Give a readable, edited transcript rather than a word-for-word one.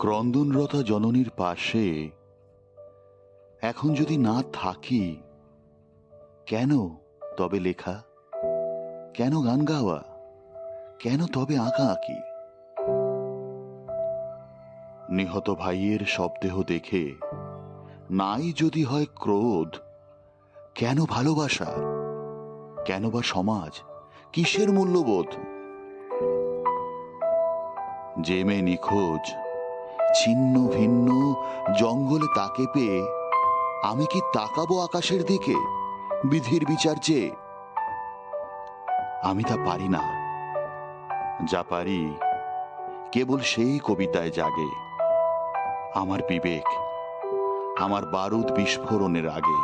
ক্রন্দনরতা জননীর পাশে এখন যদি না থাকি, কেন তবে লেখা, কেন গান গাওয়া, কেন তবে আঁকা আঁকি? নিহত ভাইয়ের শবদেহ দেখে নাই যদি হয় ক্রোধ, কেন ভালোবাসা, কেন বা সমাজ, কিসের মূল্যবোধ? যে মেয়ে নিখোঁজ, ছিন্ন ভিন্ন জঙ্গলে তাকে পেয়ে আমি কি তাকাবো আকাশের দিকে বিধির বিচার চেয়ে? আমি তা পারি না। যা পারি কেবল সেই কবিতায় জাগে আমার বিবেক, আমার বারুদ বিস্ফোরণের আগে।